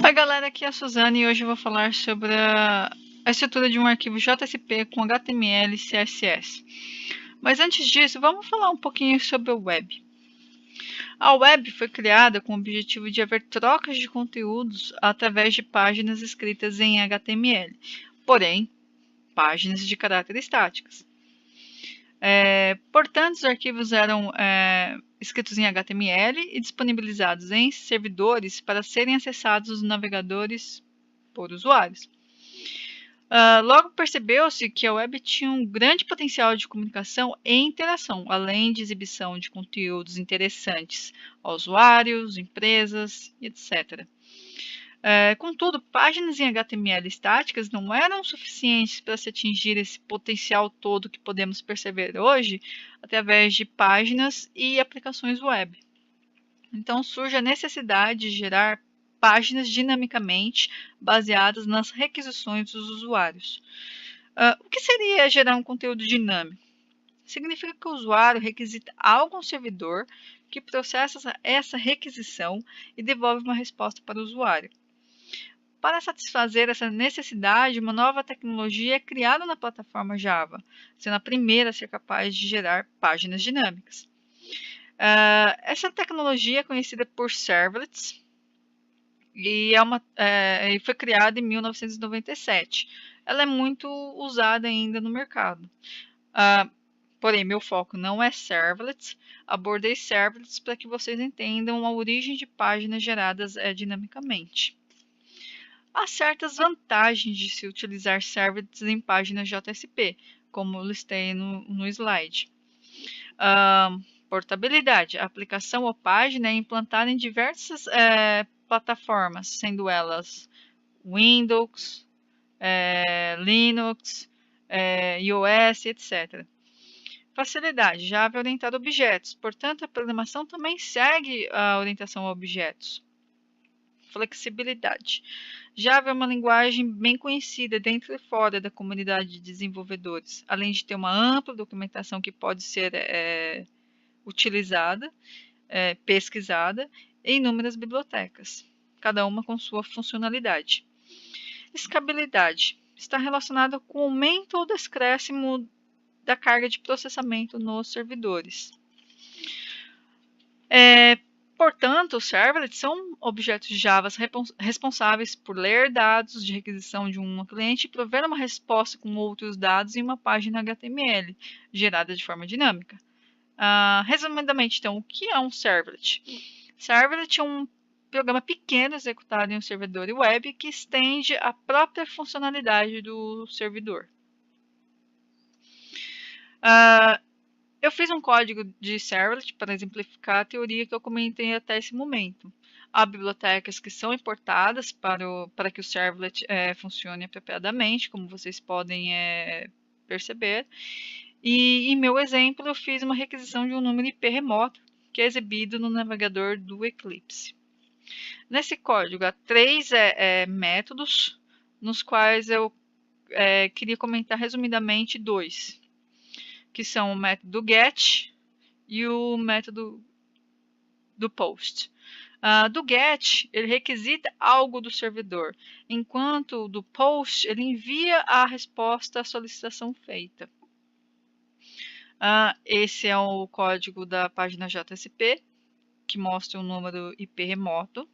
Oi galera, aqui é a Suzane e hoje eu vou falar sobre a estrutura de um arquivo JSP com HTML e CSS. Mas antes disso, vamos falar um pouquinho sobre o web. A web foi criada com o objetivo de haver trocas de conteúdos através de páginas escritas em HTML, porém, páginas de caráter estáticas. Portanto, os arquivos eram escritos em HTML e disponibilizados em servidores para serem acessados nos navegadores por usuários. Logo percebeu-se que a web tinha um grande potencial de comunicação e interação, além de exibição de conteúdos interessantes aos usuários, empresas, etc. Contudo, páginas em HTML estáticas não eram suficientes para se atingir esse potencial todo que podemos perceber hoje através de páginas e aplicações web. Então surge a necessidade de gerar páginas dinamicamente baseadas nas requisições dos usuários. O que seria gerar um conteúdo dinâmico? Significa que o usuário requisita algo ao servidor que processa essa requisição e devolve uma resposta para o usuário. Para satisfazer essa necessidade, uma nova tecnologia é criada na plataforma Java, sendo a primeira a ser capaz de gerar páginas dinâmicas. Essa tecnologia é conhecida por servlets e foi criada em 1997. Ela é muito usada ainda no mercado. Porém, meu foco não é servlets. Abordei servlets para que vocês entendam a origem de páginas geradas dinamicamente. Há certas vantagens de se utilizar servlets em páginas JSP, como eu listei no slide. Portabilidade. A aplicação ou página é implantada em diversas plataformas, sendo elas Windows, Linux, iOS, etc. Facilidade. Java é orientado a objetos, portanto, a programação também segue a orientação a objetos. Flexibilidade. Java é uma linguagem bem conhecida dentro e fora da comunidade de desenvolvedores, além de ter uma ampla documentação que pode ser utilizada, pesquisada em inúmeras bibliotecas, cada uma com sua funcionalidade. Escalabilidade está relacionada com o aumento ou descréscimo da carga de processamento nos servidores. Portanto, os servlets são objetos de Java responsáveis por ler dados de requisição de um cliente e prover uma resposta com outros dados em uma página HTML, gerada de forma dinâmica. Resumidamente, então, o que é um servlet? Servlet é um programa pequeno executado em um servidor web que estende a própria funcionalidade do servidor. Eu fiz um código de servlet para exemplificar a teoria que eu comentei até esse momento. Há bibliotecas que são importadas para que o servlet funcione apropriadamente, como vocês podem perceber. E em meu exemplo, eu fiz uma requisição de um número IP remoto, que é exibido no navegador do Eclipse. Nesse código, há 3 métodos, nos quais eu queria comentar resumidamente 2. Que são o método get e o método do post. Do get, ele requisita algo do servidor, enquanto o do post, ele envia a resposta à solicitação feita. Esse é o código da página JSP, que mostra o número IP remoto,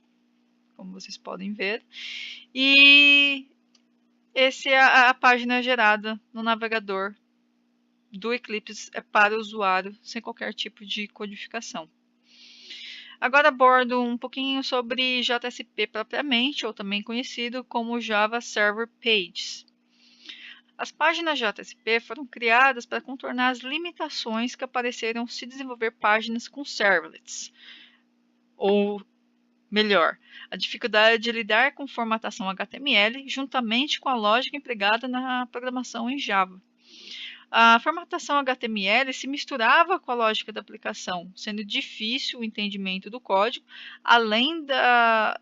como vocês podem ver. E essa é a página gerada no navegador do Eclipse para o usuário, sem qualquer tipo de codificação. Agora abordo um pouquinho sobre JSP propriamente, ou também conhecido como Java Server Pages. As páginas JSP foram criadas para contornar as limitações que apareceram se desenvolver páginas com servlets. Ou melhor, a dificuldade de lidar com formatação HTML juntamente com a lógica empregada na programação em Java. A formatação HTML se misturava com a lógica da aplicação, sendo difícil o entendimento do código, além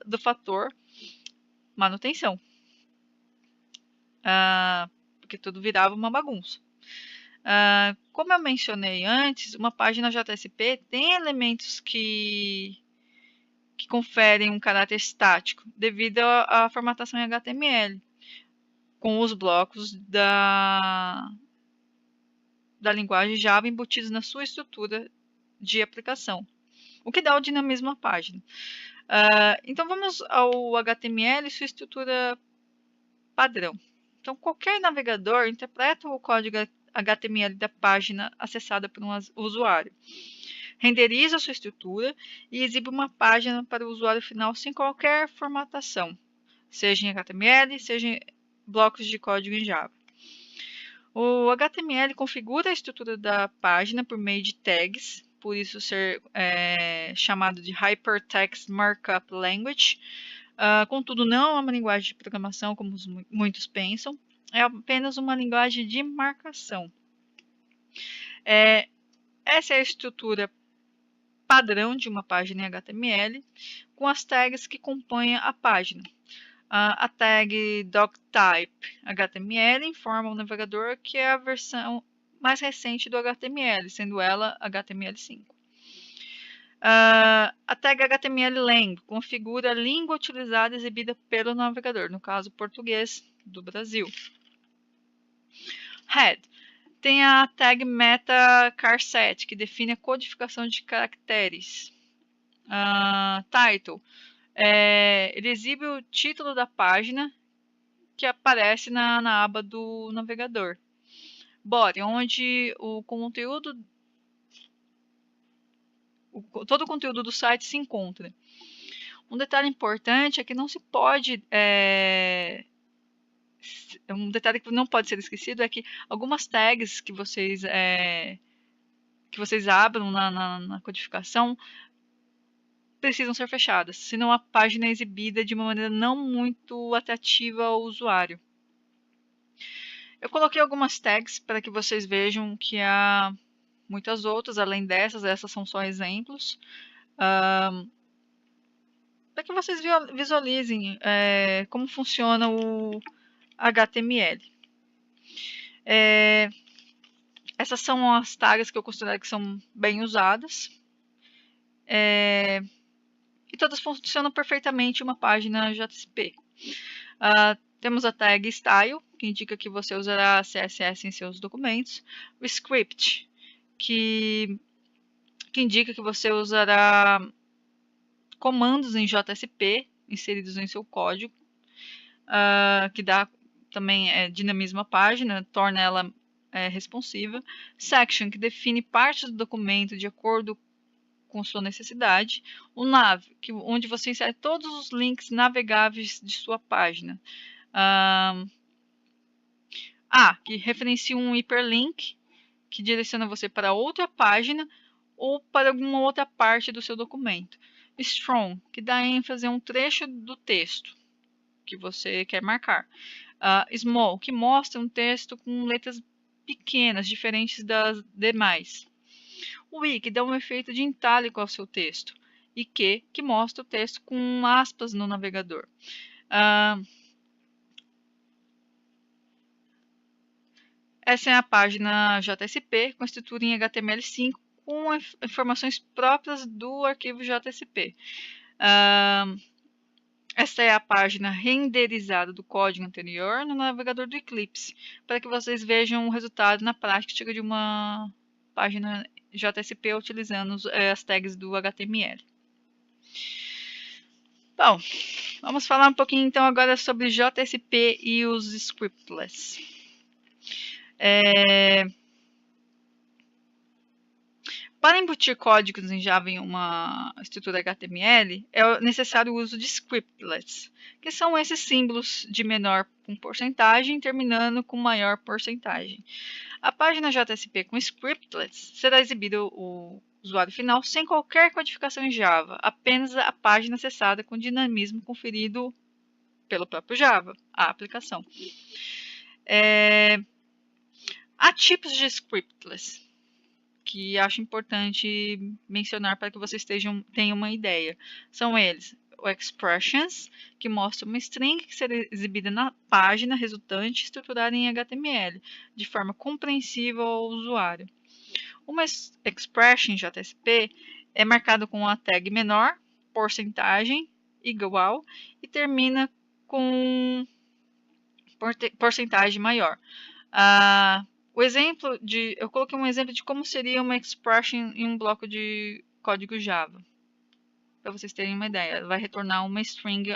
do fator manutenção, porque tudo virava uma bagunça. Como eu mencionei antes, uma página JSP tem elementos que que conferem um caráter estático devido à formatação em HTML, com os blocos da linguagem Java embutidos na sua estrutura de aplicação, o que dá o dinamismo à página. Então vamos ao HTML e sua estrutura padrão. Então qualquer navegador interpreta o código HTML da página acessada por um usuário, renderiza sua estrutura e exibe uma página para o usuário final sem qualquer formatação, seja em HTML, seja em blocos de código em Java. O HTML configura a estrutura da página por meio de tags, por isso ser chamado de Hypertext Markup Language. Contudo, não é uma linguagem de programação como muitos pensam, é apenas uma linguagem de marcação. Essa é a estrutura padrão de uma página em HTML, com as tags que compõem a página. A tag doctype HTML informa o navegador que é a versão mais recente do HTML, sendo ela HTML5. A tag HTML_lang configura a língua utilizada e exibida pelo navegador, no caso português do Brasil. Head tem a tag meta_char_set, que define a codificação de caracteres. Title ele exibe o título da página que aparece na aba do navegador. Body, onde todo o conteúdo do site se encontra. Um detalhe importante é que não se pode... um detalhe que não pode ser esquecido é que algumas tags que vocês abram na codificação precisam ser fechadas, senão a página é exibida de uma maneira não muito atrativa ao usuário. Eu coloquei algumas tags para que vocês vejam que há muitas outras, além dessas, essas são só exemplos, para que vocês visualizem como funciona o HTML. Essas são as tags que eu considero que são bem usadas. E todas funcionam perfeitamente em uma página JSP. Temos a tag style, que indica que você usará CSS em seus documentos. O script, que indica que você usará comandos em JSP inseridos em seu código, que dá também dinamismo à página, torna ela responsiva. Section, que define partes do documento de acordo com sua necessidade. O nav, onde você insere todos os links navegáveis de sua página. Que referencia um hiperlink, que direciona você para outra página ou para alguma outra parte do seu documento. Strong, que dá ênfase a um trecho do texto que você quer marcar. Small, que mostra um texto com letras pequenas, diferentes das demais. O que dá um efeito de itálico ao seu texto. E que mostra o texto com aspas no navegador. Essa é a página JSP com estrutura em HTML5 com informações próprias do arquivo JSP. Esta é a página renderizada do código anterior no navegador do Eclipse, para que vocês vejam o resultado na prática de uma página JSP utilizando as tags do HTML. Bom, vamos falar um pouquinho então agora sobre JSP e os scriptless. Para embutir códigos em Java em uma estrutura HTML, é necessário o uso de scriptlets, que são esses símbolos de menor com porcentagem terminando com maior porcentagem. A página JSP com scriptlets será exibida ao usuário final sem qualquer codificação em Java, apenas a página acessada com dinamismo conferido pelo próprio Java, a aplicação. Há tipos de scriptless que acho importante mencionar para que vocês tenham uma ideia. São eles: o expressions, que mostra uma string que será exibida na página resultante estruturada em HTML, de forma compreensível ao usuário. Uma expression JSP é marcada com a tag menor porcentagem igual e termina com porcentagem maior. O exemplo eu coloquei um exemplo de como seria uma expression em um bloco de código Java, para vocês terem uma ideia. Ela vai retornar uma string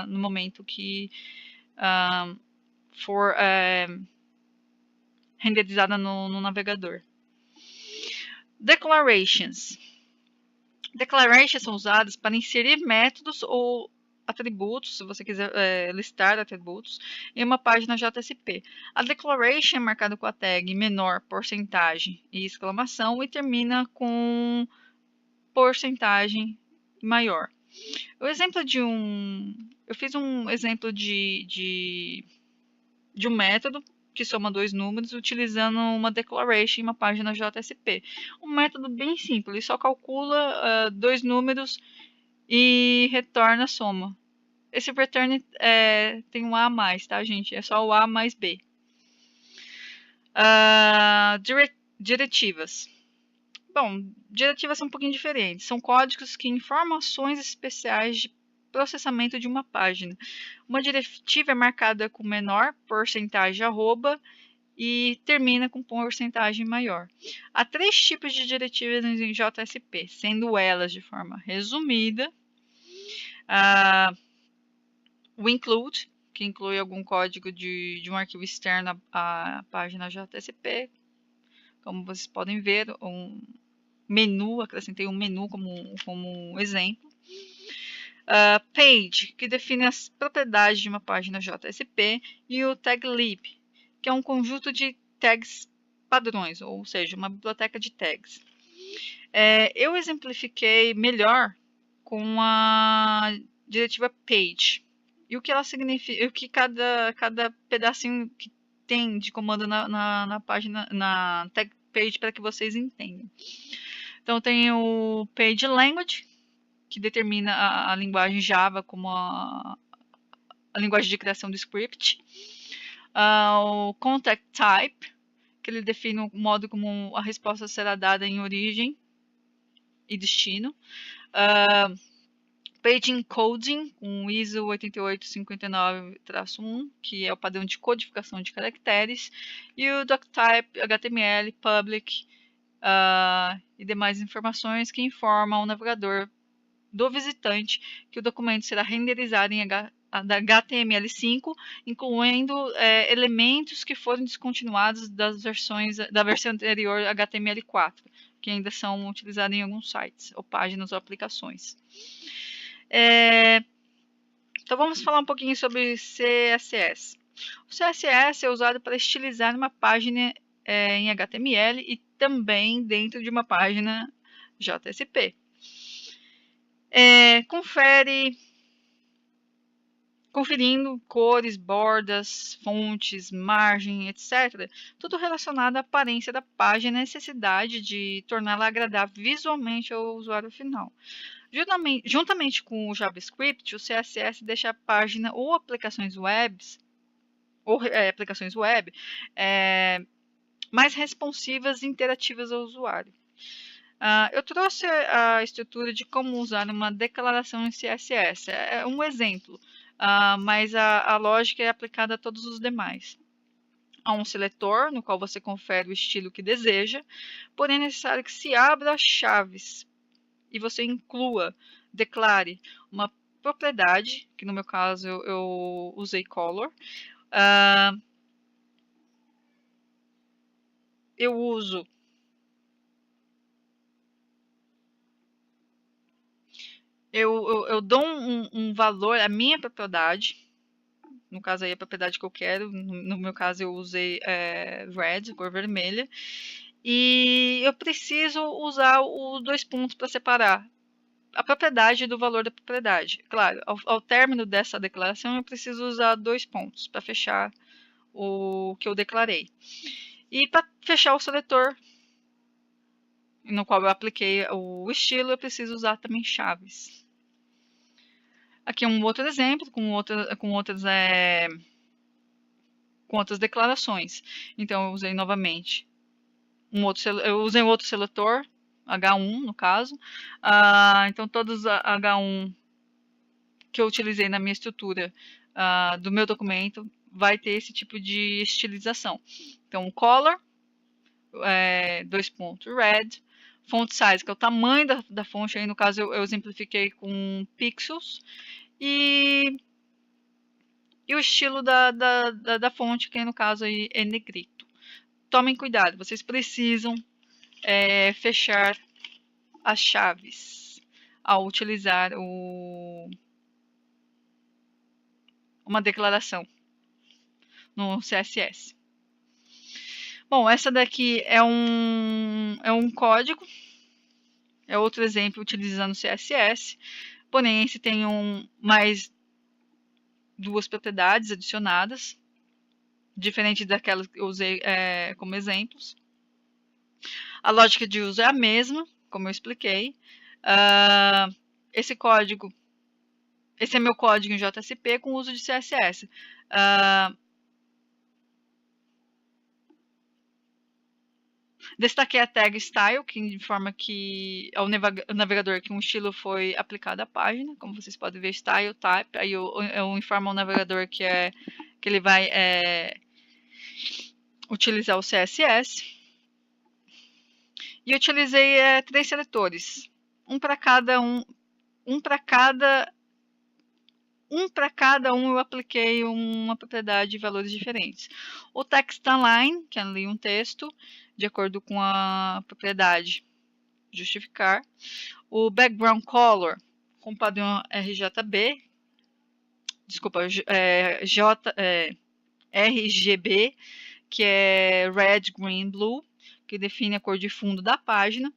no momento que for renderizada no navegador. Declarations. Declarations são usadas para inserir métodos ou atributos, se você quiser listar atributos, em uma página JSP. A declaration é marcada com a tag menor, porcentagem e exclamação e termina com porcentagem maior. O exemplo eu fiz um exemplo de um método que soma dois números utilizando uma declaration em uma página JSP. Um método bem simples, ele só calcula dois números e retorna a soma. Esse return tem um A a mais, tá, gente? É só o A mais B. Diretivas. Bom, diretivas são um pouquinho diferentes. São códigos que informações especiais de processamento de uma página. Uma diretiva é marcada com menor, porcentagem, arroba, e termina com porcentagem maior. Há três tipos de diretivas em JSP, sendo elas de forma resumida, o include, que inclui algum código de um arquivo externo à página JSP. Como vocês podem ver, um menu, acrescentei um menu como exemplo. Page, que define as propriedades de uma página JSP, e o taglib, que é um conjunto de tags padrões, ou seja, uma biblioteca de tags. Eu exemplifiquei melhor com a diretiva page. E o que ela significa, o que cada pedacinho que tem de comando na página, na tag page, para que vocês entendam. Então tem o page language, que determina a linguagem Java como a linguagem de criação do script. O contact type, que ele define o modo como a resposta será dada em origem e destino. Page encoding, com ISO 8859-1, que é o padrão de codificação de caracteres. E o doctype, HTML, public e demais informações que informam ao navegador do visitante que o documento será renderizado em HTML5, incluindo elementos que foram descontinuados da versão anterior HTML4, que ainda são utilizados em alguns sites, ou páginas ou aplicações. Então vamos falar um pouquinho sobre CSS. O CSS é usado para estilizar uma página em HTML e também dentro de uma página JSP. Conferindo cores, bordas, fontes, margem, etc. Tudo relacionado à aparência da página e necessidade de torná-la agradável visualmente ao usuário final. Juntamente com o JavaScript, o CSS deixa a página ou aplicações web mais responsivas e interativas ao usuário. Eu trouxe a estrutura de como usar uma declaração em CSS. É um exemplo, mas a lógica é aplicada a todos os demais. Há um seletor, no qual você confere o estilo que deseja, porém é necessário que se abra chaves e você declare uma propriedade, que no meu caso eu usei color. Eu dou um valor à minha propriedade, no caso aí a propriedade que eu quero, no meu caso eu usei red, cor vermelha, e eu preciso usar os dois pontos para separar a propriedade do valor da propriedade. Claro, ao término dessa declaração eu preciso usar dois pontos para fechar o que eu declarei. E para fechar o seletor, no qual eu apliquei o estilo, eu preciso usar também chaves. Aqui é um outro exemplo com outras declarações. Então eu usei novamente eu usei um outro seletor, H1 no caso. Então todos H1 que eu utilizei na minha estrutura do meu documento vai ter esse tipo de estilização. Então color, 2 pontos, red, font size, que é o tamanho da fonte, aí no caso eu exemplifiquei com pixels, e o estilo da fonte, que no caso aí é negrito. Tomem cuidado, vocês precisam fechar as chaves ao utilizar uma declaração no CSS. Bom, essa daqui é um código, é outro exemplo utilizando CSS, porém esse tem mais 2 propriedades adicionadas, diferente daquelas que eu usei como exemplos. A lógica de uso é a mesma, como eu expliquei. Esse é meu código em JSP com uso de CSS. Destaquei a tag style, que informa que é o navegador que um estilo foi aplicado à página. Como vocês podem ver, style, type. Aí eu informo ao navegador que ele vai utilizar o CSS. E utilizei 3 seletores. Um para cada um eu apliquei uma propriedade de valores diferentes. O text align, que é ali um texto, de acordo com a propriedade justificar. O background color, com padrão RGB, RGB, que é red, green, blue, que define a cor de fundo da página.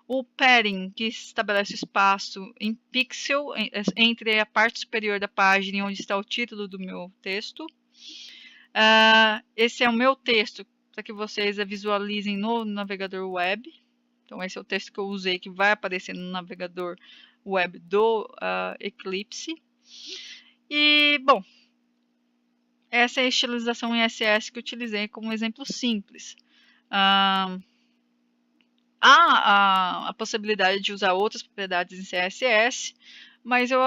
O padding, que estabelece espaço em pixel entre a parte superior da página e onde está o título do meu texto. Esse é o meu texto, para que vocês visualizem no navegador web. Então, esse é o texto que eu usei, que vai aparecer no navegador web do Eclipse. E, bom, essa é a estilização em CSS que eu utilizei como exemplo simples. Há a possibilidade de usar outras propriedades em CSS, mas eu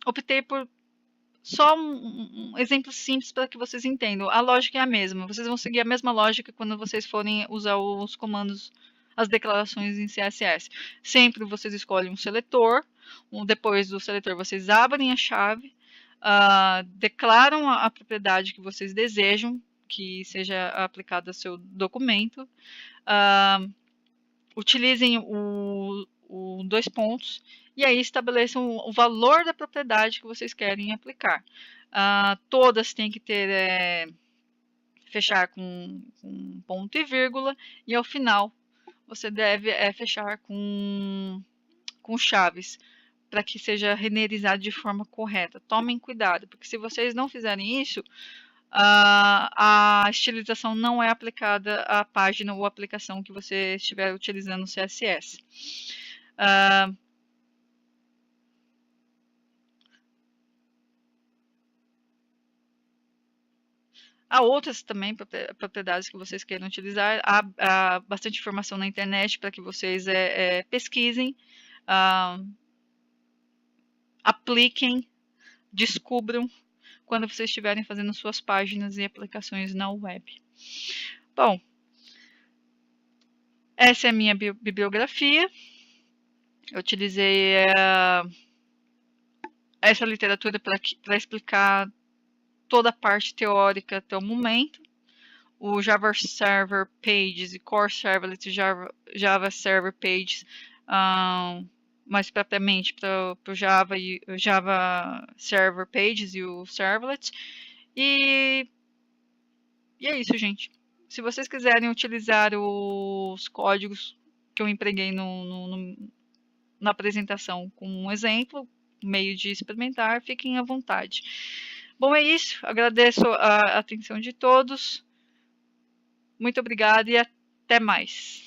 optei por só um exemplo simples para que vocês entendam. A lógica é a mesma. Vocês vão seguir a mesma lógica quando vocês forem usar os comandos, as declarações em CSS. Sempre vocês escolhem um seletor. Depois do seletor, vocês abrem a chave, declaram a propriedade que vocês desejam que seja aplicada ao seu documento. Utilizem o 2 pontos e aí estabeleçam o valor da propriedade que vocês querem aplicar. Todas têm que ter fechar com ponto e vírgula, e ao final você deve fechar com chaves, para que seja renderizado de forma correta. Tomem cuidado, porque se vocês não fizerem isso, a estilização não é aplicada à página ou aplicação que você estiver utilizando no CSS. Há outras também propriedades que vocês queiram utilizar. Há bastante informação na internet para que vocês pesquisem, apliquem, descubram quando vocês estiverem fazendo suas páginas e aplicações na web. Bom, essa é a minha bibliografia. Eu utilizei essa literatura para explicar toda a parte teórica até o momento. O Java Server Pages e Core Servlet Java Server Pages, mais propriamente para o Java e o Java Server Pages e o Servlet. E é isso, gente. Se vocês quiserem utilizar os códigos que eu empreguei na apresentação como um exemplo, meio de experimentar, fiquem à vontade. Bom, é isso. Agradeço a atenção de todos. Muito obrigada e até mais.